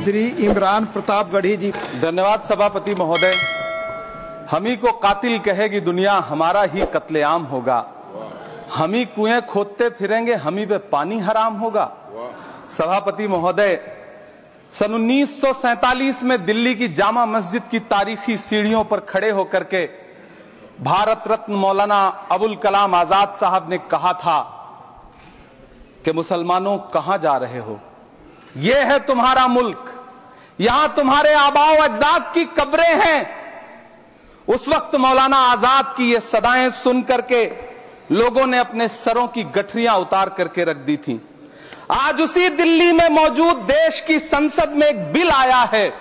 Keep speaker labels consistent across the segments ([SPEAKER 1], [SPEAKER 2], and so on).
[SPEAKER 1] श्री इमरान प्रतापगढ़ी जी।
[SPEAKER 2] धन्यवाद सभापति महोदय। हम ही को कातिल कहेगी दुनिया, हमारा ही कत्लेआम होगा। हम ही कुएं खोदते फिरेंगे, हम ही पे पानी हराम होगा। सभापति महोदय, सन 1947 में दिल्ली की जामा मस्जिद की तारीखी सीढ़ियों पर खड़े होकर के भारत रत्न मौलाना अबुल कलाम आजाद साहब ने कहा था कि मुसलमानों कहां जा रहे हो, यह है तुम्हारा मुल्क, यहां तुम्हारे आबाओ अजदाद की कब्रें हैं। उस वक्त मौलाना आजाद की ये सदाएं सुन करके लोगों ने अपने सरों की गठरियां उतार करके रख दी थी। आज उसी दिल्ली में मौजूद देश की संसद में एक बिल आया है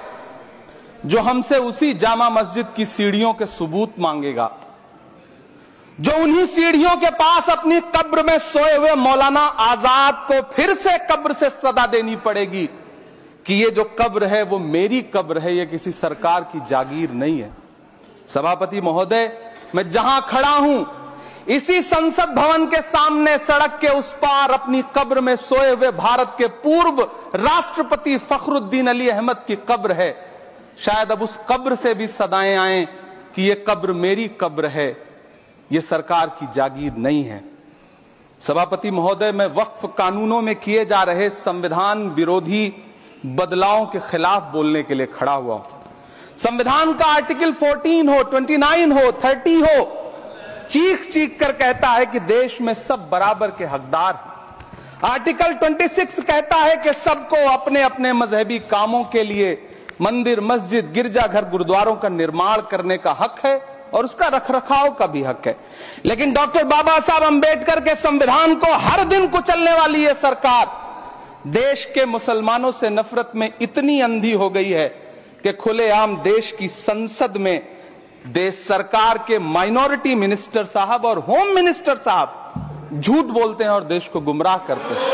[SPEAKER 2] जो हमसे उसी जामा मस्जिद की सीढ़ियों के सबूत मांगेगा, जो उन्हीं सीढ़ियों के पास अपनी कब्र में सोए हुए मौलाना आजाद को फिर से कब्र से सदा देनी पड़ेगी कि ये जो कब्र है वो मेरी कब्र है, ये किसी सरकार की जागीर नहीं है। सभापति महोदय, मैं जहां खड़ा हूं इसी संसद भवन के सामने सड़क के उस पार अपनी कब्र में सोए हुए भारत के पूर्व राष्ट्रपति फखरुद्दीन अली अहमद की कब्र है। शायद अब उस कब्र से भी सदाएं आए कि ये कब्र मेरी कब्र है, ये सरकार की जागीर नहीं है। सभापति महोदय, मैं वक्फ कानूनों में किए जा रहे संविधान विरोधी बदलावों के खिलाफ बोलने के लिए खड़ा हुआ हूं। संविधान का आर्टिकल 14 हो, 29 हो, 30 हो, चीख चीख कर कहता है कि देश में सब बराबर के हकदार हैं। आर्टिकल 26 कहता है कि सबको अपने अपने मजहबी कामों के लिए मंदिर, मस्जिद, गिरजाघर, गुरुद्वारों का निर्माण करने का हक है और उसका रखरखाव का भी हक है। लेकिन डॉक्टर बाबा साहब अंबेडकर के संविधान को हर दिन कुचलने वाली ये सरकार देश के मुसलमानों से नफरत में इतनी अंधी हो गई है कि खुलेआम देश की संसद में देश सरकार के माइनॉरिटी मिनिस्टर साहब और होम मिनिस्टर साहब झूठ बोलते हैं और देश को गुमराह करते हैं,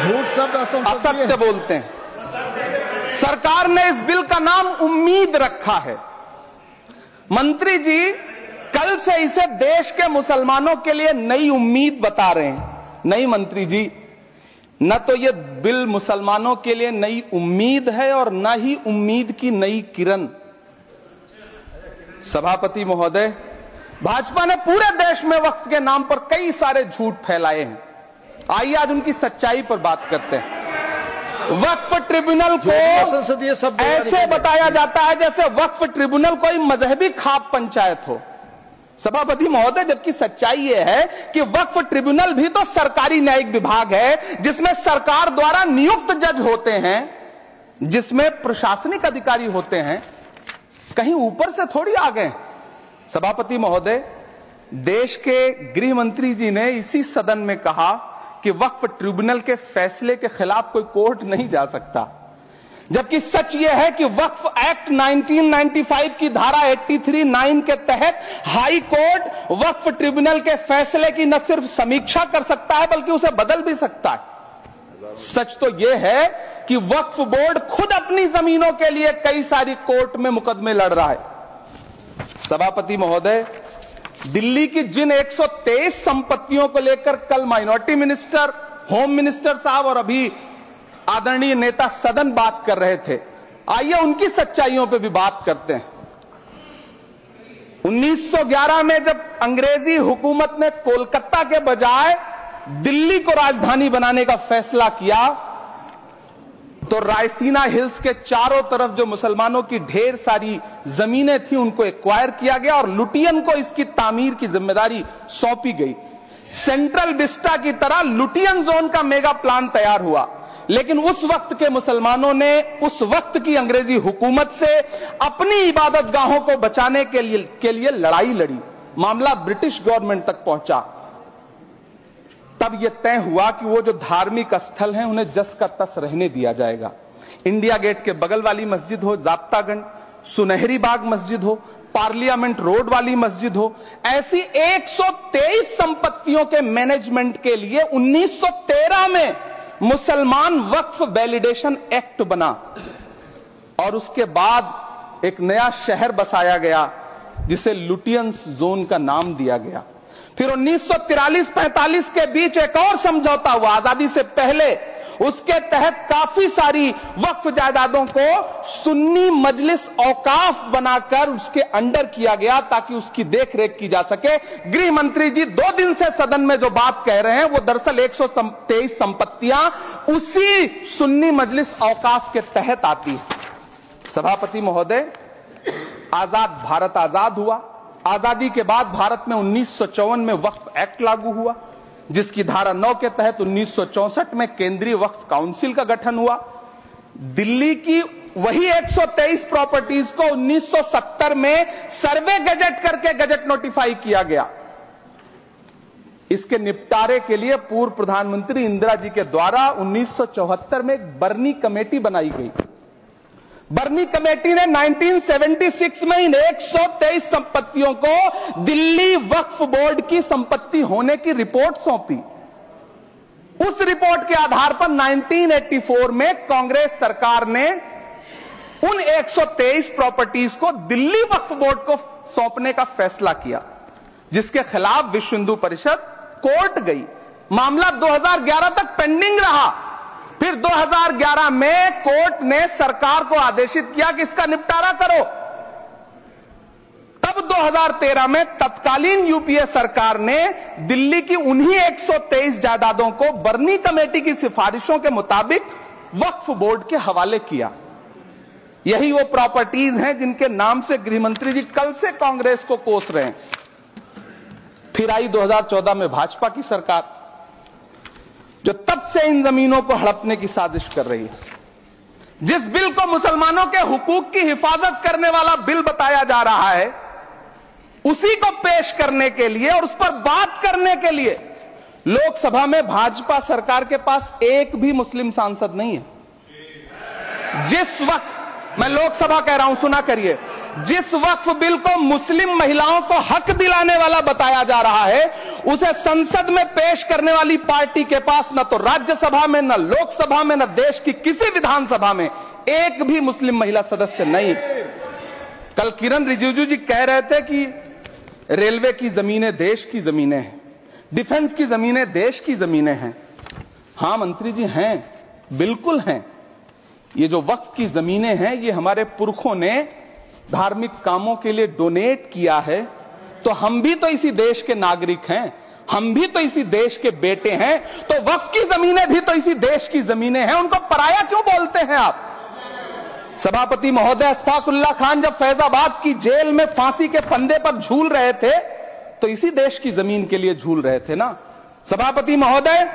[SPEAKER 1] झूठ शब्द
[SPEAKER 2] असत्य बोलते हैं। सरकार ने इस बिल का नाम उम्मीद रखा है। मंत्री जी कल से इसे देश के मुसलमानों के लिए नई उम्मीद बता रहे हैं। नहीं मंत्री जी, न तो ये बिल मुसलमानों के लिए नई उम्मीद है और न ही उम्मीद की नई किरण। सभापति महोदय, भाजपा ने पूरे देश में वक्फ के नाम पर कई सारे झूठ फैलाए हैं। आइए आज उनकी सच्चाई पर बात करते हैं। वक्फ ट्रिब्यूनल को
[SPEAKER 1] संसदीय शब्द
[SPEAKER 2] ऐसे बताया जाता है जैसे वक्फ ट्रिब्यूनल कोई मजहबी खाप पंचायत हो। सभापति महोदय, जबकि सच्चाई यह है कि वक्फ ट्रिब्यूनल भी तो सरकारी न्यायिक विभाग है जिसमें सरकार द्वारा नियुक्त जज होते हैं, जिसमें प्रशासनिक अधिकारी होते हैं, कहीं ऊपर से थोड़ी आ गए। सभापति महोदय, देश के गृह मंत्री जी ने इसी सदन में कहा कि वक्फ ट्रिब्यूनल के फैसले के खिलाफ कोई कोर्ट नहीं जा सकता, जबकि सच यह है कि वक्फ एक्ट 1995 की धारा 83(9) के तहत हाई कोर्ट वक्फ ट्रिब्यूनल के फैसले की न सिर्फ समीक्षा कर सकता है बल्कि उसे बदल भी सकता है। सच तो यह है कि वक्फ बोर्ड खुद अपनी जमीनों के लिए कई सारी कोर्ट में मुकदमे लड़ रहा है। सभापति महोदय, दिल्ली की जिन 123 संपत्तियों को लेकर कल माइनॉरिटी मिनिस्टर, होम मिनिस्टर साहब और अभी आदरणीय नेता सदन बात कर रहे थे, आइए उनकी सच्चाइयों पे भी बात करते हैं। 1911 में जब अंग्रेजी हुकूमत ने कोलकाता के बजाय दिल्ली को राजधानी बनाने का फैसला किया तो रायसीना हिल्स के चारों तरफ जो मुसलमानों की ढेर सारी जमीनें थी उनको एक्वायर किया गया और लुटियन को इसकी तामीर की जिम्मेदारी सौंपी गई। सेंट्रल विस्टा की तरह लुटियन जोन का मेगा प्लान तैयार हुआ, लेकिन उस वक्त के मुसलमानों ने उस वक्त की अंग्रेजी हुकूमत से अपनी इबादत गाहों को बचाने के लिए लड़ाई लड़ी। मामला ब्रिटिश गवर्नमेंट तक पहुंचा। तब यह तय हुआ कि वो जो धार्मिक स्थल हैं उन्हें जस का तस रहने दिया जाएगा। इंडिया गेट के बगल वाली मस्जिद हो, जाप्तागंज, सुनहरी बाग मस्जिद हो, पार्लियामेंट रोड वाली मस्जिद हो, ऐसी 123 संपत्तियों के मैनेजमेंट के लिए 1913 में मुसलमान वक्फ वैलिडेशन एक्ट बना और उसके बाद एक नया शहर बसाया गया जिसे लुटियंस जोन का नाम दिया गया। फिर 1943-45 के बीच एक और समझौता हुआ आजादी से पहले, उसके तहत काफी सारी वक्फ जायदादों को सुन्नी मजलिस औकाफ बनाकर उसके अंडर किया गया ताकि उसकी देखरेख की जा सके। गृह मंत्री जी 2 दिन से सदन में जो बात कह रहे हैं वो दरअसल 123 संपत्तियां उसी सुन्नी मजलिस औकाफ के तहत आती है। सभापति महोदय, आजाद भारत आजाद हुआ। आजादी के बाद भारत में 1954 में वक्फ एक्ट लागू हुआ, जिसकी धारा 9 के तहत 1964 में केंद्रीय वक्फ काउंसिल का गठन हुआ। दिल्ली की वही 123 प्रॉपर्टीज को 1970 में सर्वे गजट करके गजट नोटिफाई किया गया। इसके निपटारे के लिए पूर्व प्रधानमंत्री इंदिरा जी के द्वारा 1974 में एक बर्नी कमेटी बनाई गई। बर्नी कमेटी ने 1976 में इन 123 संपत्तियों को दिल्ली वक्फ बोर्ड की संपत्ति होने की रिपोर्ट सौंपी। उस रिपोर्ट के आधार पर 1984 में कांग्रेस सरकार ने उन 123 प्रॉपर्टीज को दिल्ली वक्फ बोर्ड को सौंपने का फैसला किया, जिसके खिलाफ विश्व हिंदू परिषद कोर्ट गई। मामला 2011 तक पेंडिंग रहा। फिर 2011 में कोर्ट ने सरकार को आदेशित किया कि इसका निपटारा करो। तब 2013 में तत्कालीन यूपीए सरकार ने दिल्ली की उन्हीं 123 जायदादों को बर्नी कमेटी की सिफारिशों के मुताबिक वक्फ बोर्ड के हवाले किया। यही वो प्रॉपर्टीज हैं जिनके नाम से गृहमंत्री जी कल से कांग्रेस को कोस रहे हैं। फिर आई 2014 में भाजपा की सरकार, जो तब से इन जमीनों को हड़पने की साजिश कर रही है। जिस बिल को मुसलमानों के हुकूक की हिफाजत करने वाला बिल बताया जा रहा है, उसी को पेश करने के लिए और उस पर बात करने के लिए लोकसभा में भाजपा सरकार के पास एक भी मुस्लिम सांसद नहीं है। जिस वक्त, मैं लोकसभा कह रहा हूं, सुना करिए, जिस वक्फ बिल को मुस्लिम महिलाओं को हक दिलाने वाला बताया जा रहा है, उसे संसद में पेश करने वाली पार्टी के पास न तो राज्यसभा में, न लोकसभा में, न देश की किसी विधानसभा में एक भी मुस्लिम महिला सदस्य नहीं। कल किरण रिजिजू जी कह रहे थे कि रेलवे की जमीनें देश की जमीनें हैं, डिफेंस की जमीनें देश की जमीनें हैं। हां मंत्री जी, हैं, बिल्कुल हैं। ये जो वक्फ की जमीनें हैं, ये हमारे पुरखों ने धार्मिक कामों के लिए डोनेट किया है। तो हम भी तो इसी देश के नागरिक हैं, हम भी तो इसी देश के बेटे हैं। तो वक्फ की जमीनें भी तो इसी देश की जमीनें हैं, उनको पराया क्यों बोलते हैं आप? सभापति महोदय, अशफाकुल्लाह खान जब फैजाबाद की जेल में फांसी के फंदे पर झूल रहे थे, तो इसी देश की जमीन के लिए झूल रहे थे ना। सभापति महोदय,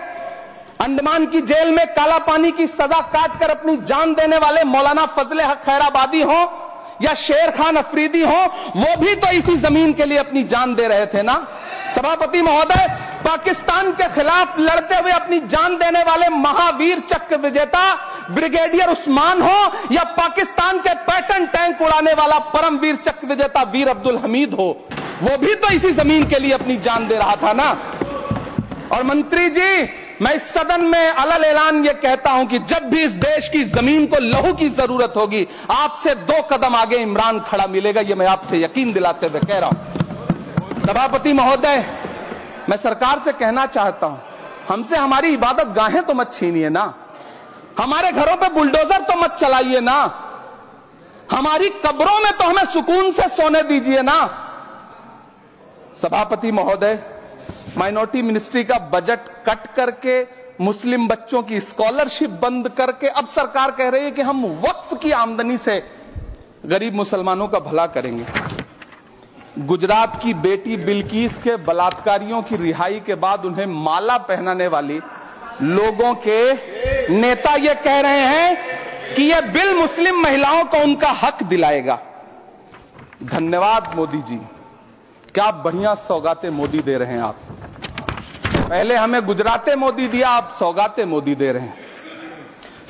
[SPEAKER 2] अंडमान की जेल में काला पानी की सजा काटकर अपनी जान देने वाले मौलाना फजले हक खैराबादी हो या शेर खान अफरीदी हो, वो भी तो इसी जमीन के लिए अपनी जान दे रहे थे ना। सभापति महोदय, पाकिस्तान के खिलाफ लड़ते हुए अपनी जान देने वाले महावीर चक्र विजेता ब्रिगेडियर उस्मान हो या पाकिस्तान के पैटर्न टैंक उड़ाने वाला परमवीर चक्र विजेता वीर अब्दुल हमीद हो, वो भी तो इसी जमीन के लिए अपनी जान दे रहा था ना। और मंत्री जी, मैं इस सदन में अलल ऐलान ये कहता हूं कि जब भी इस देश की जमीन को लहू की जरूरत होगी, आपसे 2 कदम आगे इमरान खड़ा मिलेगा। ये मैं आपसे यकीन दिलाते हुए कह रहा हूं। सभापति महोदय, मैं सरकार से कहना चाहता हूं, हमसे हमारी इबादत गाहें तो मत छीनिए ना, हमारे घरों पे बुलडोजर तो मत चलाइए ना, हमारी कब्रों में तो हमें सुकून से सोने दीजिए ना। सभापति महोदय, माइनॉरिटी मिनिस्ट्री का बजट कट करके, मुस्लिम बच्चों की स्कॉलरशिप बंद करके अब सरकार कह रही है कि हम वक्फ की आमदनी से गरीब मुसलमानों का भला करेंगे। गुजरात की बेटी बिल्किस के बलात्कारियों की रिहाई के बाद उन्हें माला पहनाने वाली लोगों के नेता ये कह रहे हैं कि यह बिल मुस्लिम महिलाओं को उनका हक दिलाएगा। धन्यवाद मोदी जी, क्या बढ़िया सौगातें मोदी दे रहे हैं आप। पहले हमें गुजराते मोदी दिया, आप सौगाते मोदी दे रहे हैं।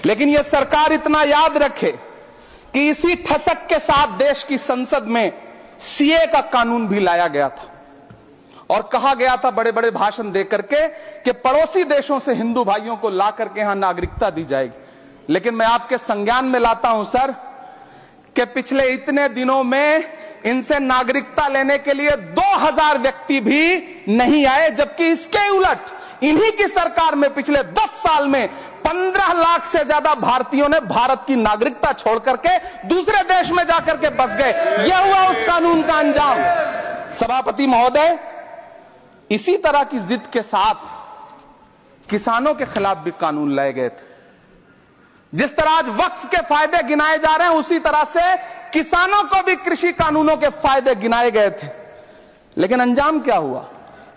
[SPEAKER 2] लेकिन यह सरकार इतना याद रखे कि इसी ठसक के साथ देश की संसद में सीए का कानून भी लाया गया था और कहा गया था बड़े बड़े भाषण देकर के कि पड़ोसी देशों से हिंदू भाइयों को ला करके यहां नागरिकता दी जाएगी। लेकिन मैं आपके संज्ञान में लाता हूं सर कि पिछले इतने दिनों में इनसे नागरिकता लेने के लिए 2000 व्यक्ति भी नहीं आए, जबकि इसके उलट इन्हीं की सरकार में पिछले 10 साल में 15 लाख से ज्यादा भारतीयों ने भारत की नागरिकता छोड़ करके दूसरे देश में जाकर के बस गए। यह हुआ उस कानून का अंजाम। सभापति महोदय, इसी तरह की जिद के साथ किसानों के खिलाफ भी कानून लाए गए थे। जिस तरह आज वक्फ के फायदे गिनाए जा रहे हैं, उसी तरह से किसानों को भी कृषि कानूनों के फायदे गिनाए गए थे। लेकिन अंजाम क्या हुआ?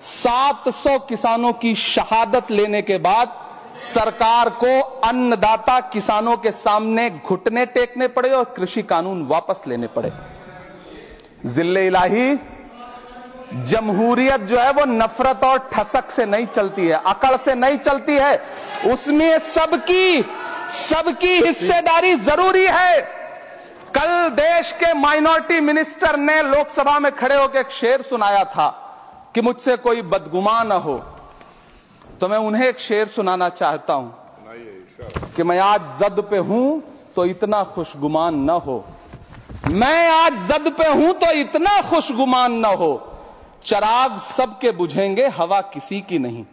[SPEAKER 2] 700 किसानों की शहादत लेने के बाद सरकार को अन्नदाता किसानों के सामने घुटने टेकने पड़े और कृषि कानून वापस लेने पड़े। जिल्ले इलाही, जमहूरियत जो है वो नफरत और ठसक से नहीं चलती है, अकड़ से नहीं चलती है। उसमें सबकी हिस्सेदारी जरूरी है। कल देश के माइनॉरिटी मिनिस्टर ने लोकसभा में खड़े होकर एक शेर सुनाया था कि मुझसे कोई बदगुमान न हो, तो मैं उन्हें एक शेर सुनाना चाहता हूं कि मैं आज जद पे हूं तो इतना खुशगुमान न हो, मैं आज जद पे हूं तो इतना खुशगुमान न हो, चराग सबके बुझेंगे हवा किसी की नहीं।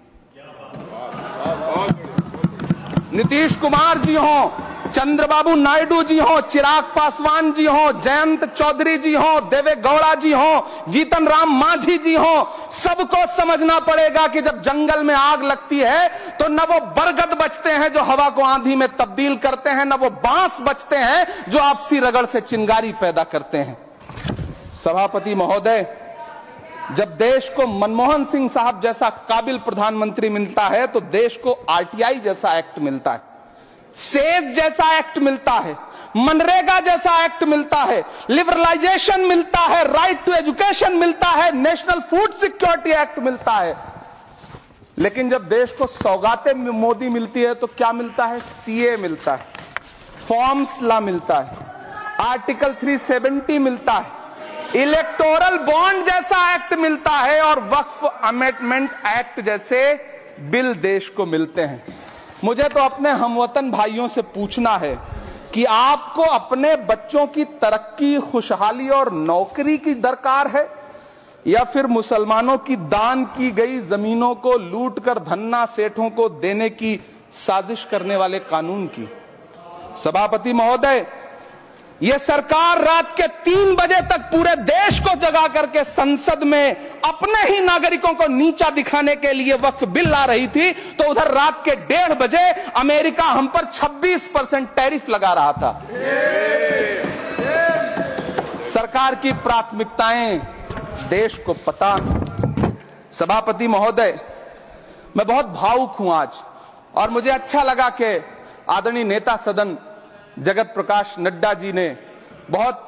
[SPEAKER 2] नीतीश कुमार जी हो, चंद्रबाबू नायडू जी हो, चिराग पासवान जी हो, जयंत चौधरी जी हो, देवे गौड़ा जी हो, जीतन राम मांझी जी हो, सबको समझना पड़ेगा कि जब जंगल में आग लगती है तो न वो बरगद बचते हैं जो हवा को आंधी में तब्दील करते हैं, न वो बांस बचते हैं जो आपसी रगड़ से चिंगारी पैदा करते हैं। सभापति महोदय, जब देश को मनमोहन सिंह साहब जैसा काबिल प्रधानमंत्री मिलता है तो देश को आरटीआई जैसा एक्ट मिलता है, सेज जैसा एक्ट मिलता है, मनरेगा जैसा एक्ट मिलता है, लिबरलाइजेशन मिलता है, राइट टू एजुकेशन मिलता है, नेशनल फूड सिक्योरिटी एक्ट मिलता है। लेकिन जब देश को सौगातें मोदी मिलती है तो क्या मिलता है? सीए मिलता है, फॉर्म्स लॉ मिलता है, आर्टिकल 370 मिलता है, इलेक्टोरल बॉन्ड जैसा एक्ट मिलता है और वक्फ अमेंडमेंट एक्ट जैसे बिल देश को मिलते हैं। मुझे तो अपने हमवतन भाइयों से पूछना है कि आपको अपने बच्चों की तरक्की, खुशहाली और नौकरी की दरकार है या फिर मुसलमानों की दान की गई जमीनों को लूट कर धन्ना सेठों को देने की साजिश करने वाले कानून की? सभापति महोदय, यह सरकार रात के 3 बजे तक पूरे देश को जगा करके संसद में अपने ही नागरिकों को नीचा दिखाने के लिए वक्फ बिल ला रही थी, तो उधर रात के 1:30 बजे अमेरिका हम पर 26% टैरिफ लगा रहा था। सरकार की प्राथमिकताएं देश को पता। सभापति महोदय, मैं बहुत भावुक हूं आज, और मुझे अच्छा लगा कि आदरणीय नेता सदन जगत प्रकाश नड्डा जी ने बहुत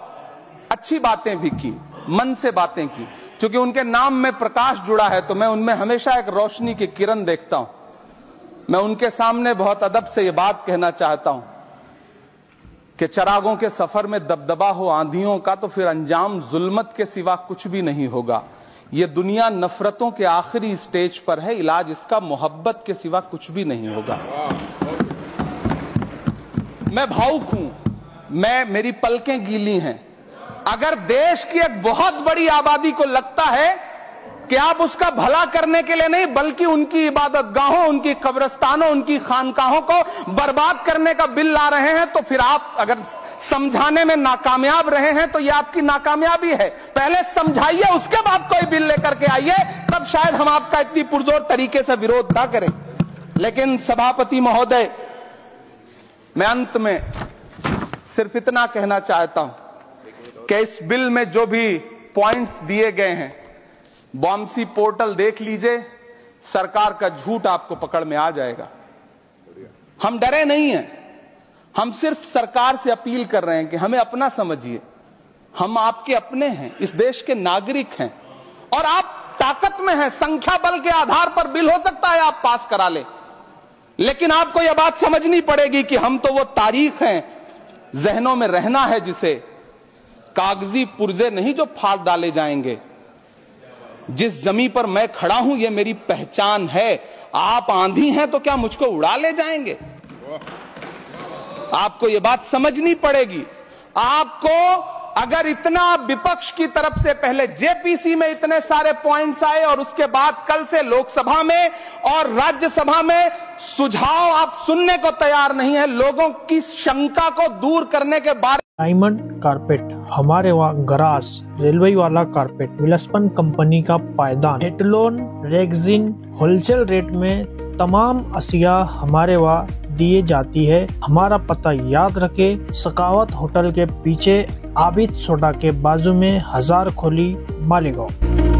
[SPEAKER 2] अच्छी बातें भी की, मन से बातें की। क्योंकि उनके नाम में प्रकाश जुड़ा है तो मैं उनमें हमेशा एक रोशनी की किरण देखता हूं। मैं उनके सामने बहुत अदब से यह बात कहना चाहता हूं कि चरागों के सफर में दबदबा हो आंधियों का तो फिर अंजाम जुल्मत के सिवा कुछ भी नहीं होगा। यह दुनिया नफरतों के आखिरी स्टेज पर है, इलाज इसका मोहब्बत के सिवा कुछ भी नहीं होगा। मैं भावुक हूं, मेरी पलकें गीली हैं। अगर देश की एक बहुत बड़ी आबादी को लगता है कि आप उसका भला करने के लिए नहीं बल्कि उनकी इबादतगाहों, उनकी कब्रिस्तानों, उनकी खानकाहों को बर्बाद करने का बिल ला रहे हैं, तो फिर आप अगर समझाने में नाकामयाब रहे हैं तो यह आपकी नाकामयाबी है। पहले समझाइए, उसके बाद कोई बिल लेकर के आइए, तब शायद हम आपका इतनी पुरजोर तरीके से विरोध ना करें। लेकिन सभापति महोदय, मैं अंत में सिर्फ इतना कहना चाहता हूं कि इस बिल में जो भी पॉइंट्स दिए गए हैं, बॉम्सी पोर्टल देख लीजिए, सरकार का झूठ आपको पकड़ में आ जाएगा। हम डरे नहीं हैं, हम सिर्फ सरकार से अपील कर रहे हैं कि हमें अपना समझिए। हम आपके अपने हैं, इस देश के नागरिक हैं और आप ताकत में हैं। संख्या बल के आधार पर बिल हो सकता है आप पास करा ले, लेकिन आपको यह बात समझनी पड़ेगी कि हम तो वो तारीख हैं, जहनों में रहना है जिसे, कागजी पुर्जे नहीं जो फाड़ डाले जाएंगे। जिस जमीन पर मैं खड़ा हूं यह मेरी पहचान है। आप आंधी हैं तो क्या मुझको उड़ा ले जाएंगे? आपको यह बात समझनी पड़ेगी। आपको अगर इतना विपक्ष की तरफ से पहले जेपीसी में इतने सारे पॉइंट्स आए और उसके बाद कल से लोकसभा में और राज्यसभा में सुझाव आप सुनने को तैयार नहीं है, लोगों की शंका को दूर करने के बारे
[SPEAKER 3] डायमंड कारपेट, हमारे वहाँ ग्रास रेलवे वाला कारपेट, विलस्पन कंपनी का पायदान, हेटलोन रेगजिन होलसेल रेट में तमाम अशिया हमारे वहाँ दिए जाती है। हमारा पता याद रखे, सकावत होटल के पीछे आबिद सोडा के बाजू में हजार खोली मालेगांव।